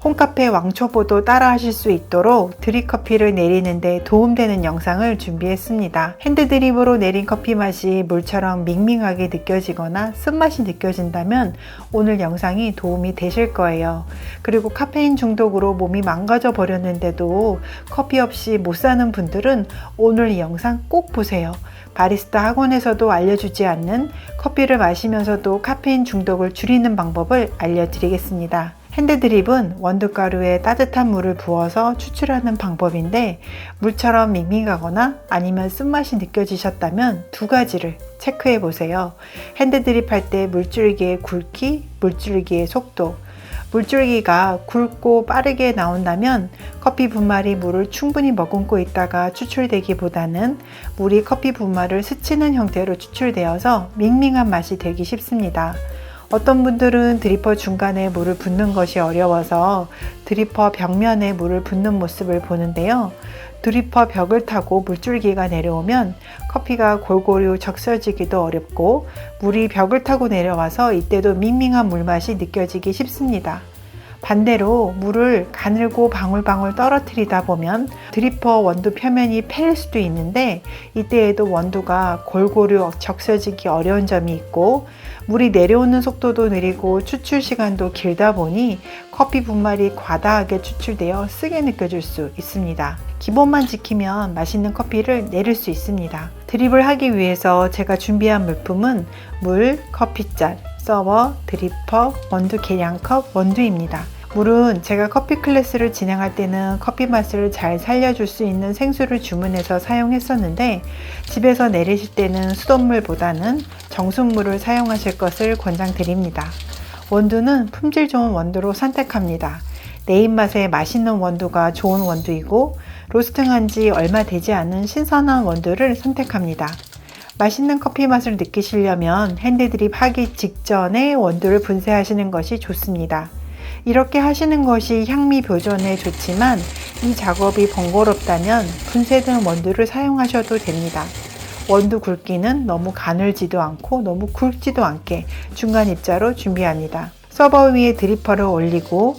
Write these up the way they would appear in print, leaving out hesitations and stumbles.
홈카페 왕초보도 따라 하실 수 있도록 드립커피를 내리는데 도움되는 영상을 준비했습니다. 핸드드립으로 내린 커피 맛이 물처럼 밍밍하게 느껴지거나 쓴맛이 느껴진다면 오늘 영상이 도움이 되실 거예요. 그리고 카페인 중독으로 몸이 망가져 버렸는데도 커피 없이 못 사는 분들은 오늘 이 영상 꼭 보세요. 바리스타 학원에서도 알려주지 않는 커피를 마시면서도 카페인 중독을 줄이는 방법을 알려드리겠습니다. 핸드드립은 원두가루에 따뜻한 물을 부어서 추출하는 방법인데 물처럼 밍밍하거나 아니면 쓴맛이 느껴지셨다면 두 가지를 체크해 보세요. 핸드드립 할 때 물줄기의 굵기, 물줄기의 속도. 물줄기가 굵고 빠르게 나온다면 커피 분말이 물을 충분히 머금고 있다가 추출되기보다는 물이 커피 분말을 스치는 형태로 추출되어서 밍밍한 맛이 되기 쉽습니다. 어떤 분들은 드리퍼 중간에 물을 붓는 것이 어려워서 드리퍼 벽면에 물을 붓는 모습을 보는데요. 드리퍼 벽을 타고 물줄기가 내려오면 커피가 골고루 적셔지기도 어렵고 물이 벽을 타고 내려와서 이때도 밍밍한 물맛이 느껴지기 쉽습니다. 반대로 물을 가늘고 방울방울 떨어뜨리다 보면 드리퍼 원두 표면이 패일 수도 있는데 이때에도 원두가 골고루 적셔지기 어려운 점이 있고 물이 내려오는 속도도 느리고 추출 시간도 길다 보니 커피 분말이 과다하게 추출되어 쓰게 느껴질 수 있습니다. 기본만 지키면 맛있는 커피를 내릴 수 있습니다. 드립을 하기 위해서 제가 준비한 물품은 물, 커피잔, 서버, 드리퍼, 원두 계량컵, 원두입니다. 물은 제가 커피 클래스를 진행할 때는 커피 맛을 잘 살려줄 수 있는 생수를 주문해서 사용했었는데 집에서 내리실 때는 수돗물보다는 정수물을 사용하실 것을 권장드립니다. 원두는 품질 좋은 원두로 선택합니다. 내 입맛에 맛있는 원두가 좋은 원두이고 로스팅한 지 얼마 되지 않은 신선한 원두를 선택합니다. 맛있는 커피 맛을 느끼시려면 핸드드립 하기 직전에 원두를 분쇄하시는 것이 좋습니다. 이렇게 하시는 것이 향미 보존에 좋지만 이 작업이 번거롭다면 분쇄된 원두를 사용하셔도 됩니다. 원두 굵기는 너무 가늘지도 않고 너무 굵지도 않게 중간 입자로 준비합니다. 서버 위에 드리퍼를 올리고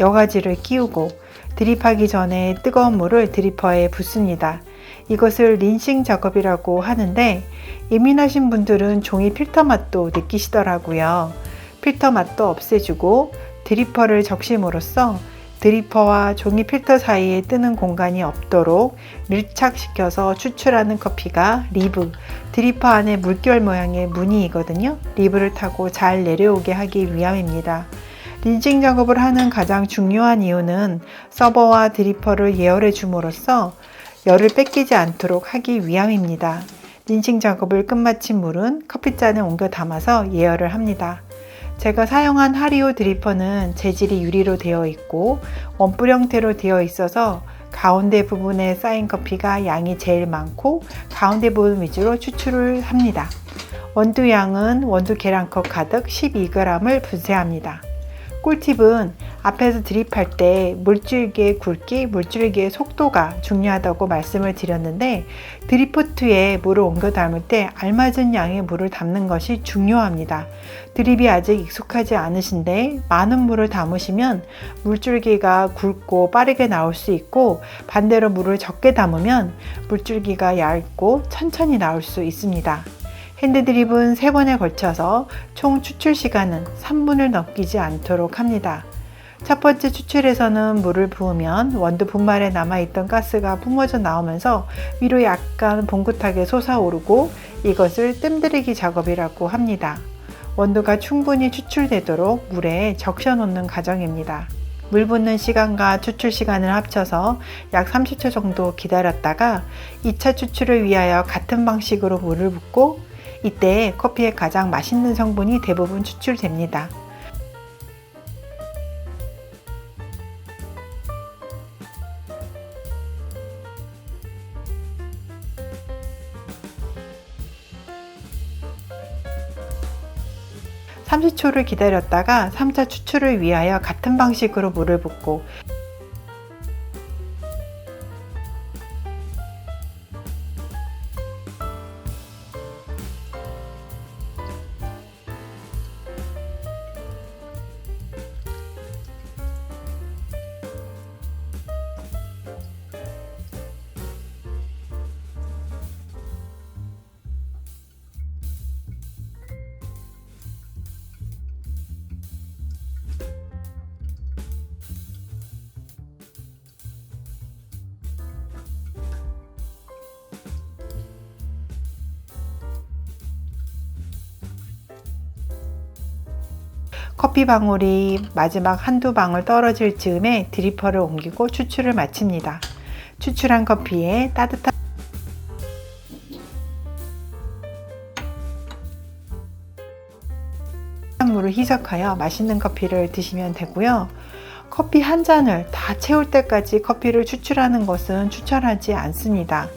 여과지를 끼우고 드립하기 전에 뜨거운 물을 드리퍼에 붓습니다. 이것을 린싱 작업이라고 하는데 예민하신 분들은 종이 필터 맛도 느끼시더라고요. 필터 맛도 없애주고 드리퍼를 적심으로써 드리퍼와 종이 필터 사이에 뜨는 공간이 없도록 밀착시켜서 추출하는 커피가 리브, 드리퍼 안에 물결 모양의 무늬이거든요. 리브를 타고 잘 내려오게 하기 위함입니다. 린싱 작업을 하는 가장 중요한 이유는 서버와 드리퍼를 예열해 줌으로써 열을 뺏기지 않도록 하기 위함입니다. 린싱 작업을 끝마친 물은 커피잔에 옮겨 담아서 예열을 합니다. 제가 사용한 하리오 드리퍼는 재질이 유리로 되어 있고 원뿔 형태로 되어 있어서 가운데 부분에 쌓인 커피가 양이 제일 많고 가운데 부분 위주로 추출을 합니다. 원두 양은 원두 계량컵 가득 12g을 분쇄합니다. 꿀팁은 앞에서 드립할 때 물줄기의 굵기, 물줄기의 속도가 중요하다고 말씀을 드렸는데 드립포트에 물을 옮겨 담을 때 알맞은 양의 물을 담는 것이 중요합니다. 드립이 아직 익숙하지 않으신데 많은 물을 담으시면 물줄기가 굵고 빠르게 나올 수 있고 반대로 물을 적게 담으면 물줄기가 얇고 천천히 나올 수 있습니다. 핸드드립은 3번에 걸쳐서 총 추출 시간은 3분을 넘기지 않도록 합니다. 첫 번째 추출에서는 물을 부으면 원두 분말에 남아있던 가스가 뿜어져 나오면서 위로 약간 봉긋하게 솟아오르고 이것을 뜸들이기 작업이라고 합니다. 원두가 충분히 추출되도록 물에 적셔 놓는 과정입니다. 물 붓는 시간과 추출 시간을 합쳐서 약 30초 정도 기다렸다가 2차 추출을 위하여 같은 방식으로 물을 붓고 이때 커피의 가장 맛있는 성분이 대부분 추출됩니다. (30초를) 기다렸다가 3차 추출을 위하여 같은 방식으로 물을 붓고 커피 방울이 마지막 한두 방울 떨어질 즈음에 드리퍼를 옮기고 추출을 마칩니다. 추출한 커피에 따뜻한 물을 희석하여 맛있는 커피를 드시면 되고요. 커피 한 잔을 다 채울 때까지 커피를 추출하는 것은 추천하지 않습니다.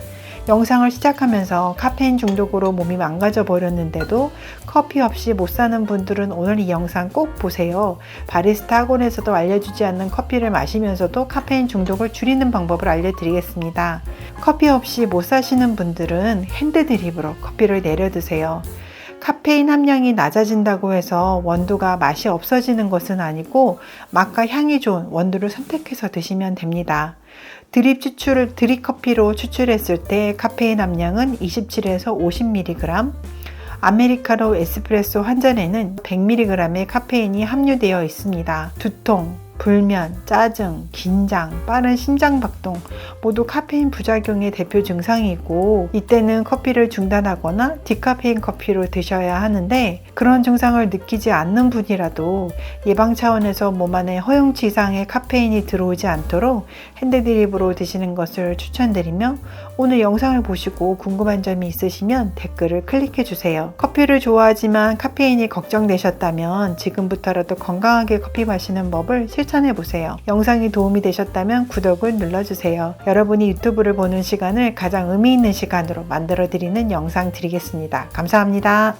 영상을 시작하면서 카페인 중독으로 몸이 망가져 버렸는데도 커피 없이 못 사는 분들은 오늘 이 영상 꼭 보세요. 바리스타 학원에서도 알려주지 않는 커피를 마시면서도 카페인 중독을 줄이는 방법을 알려드리겠습니다. 커피 없이 못 사시는 분들은 핸드드립으로 커피를 내려 드세요. 카페인 함량이 낮아진다고 해서 원두가 맛이 없어지는 것은 아니고 맛과 향이 좋은 원두를 선택해서 드시면 됩니다. 드립 커피로 추출했을 때 카페인 함량은 27에서 50mg, 아메리카노 에스프레소 한 잔에는 100mg의 카페인이 함유되어 있습니다. 두통, 불면, 짜증, 긴장, 빠른 심장박동 모두 카페인 부작용의 대표 증상이고, 이때는 커피를 중단하거나 디카페인 커피로 드셔야 하는데, 그런 증상을 느끼지 않는 분이라도 예방 차원에서 몸 안에 허용치 이상의 카페인이 들어오지 않도록 핸드드립으로 드시는 것을 추천드리며, 오늘 영상을 보시고 궁금한 점이 있으시면 댓글을 클릭해 주세요. 커피를 좋아하지만 카페인이 걱정되셨다면 지금부터라도 건강하게 커피 마시는 법을 실천해 보세요. 영상이 도움이 되셨다면 구독을 눌러주세요. 여러분이 유튜브를 보는 시간을 가장 의미 있는 시간으로 만들어 드리는 영상 드리겠습니다. 감사합니다.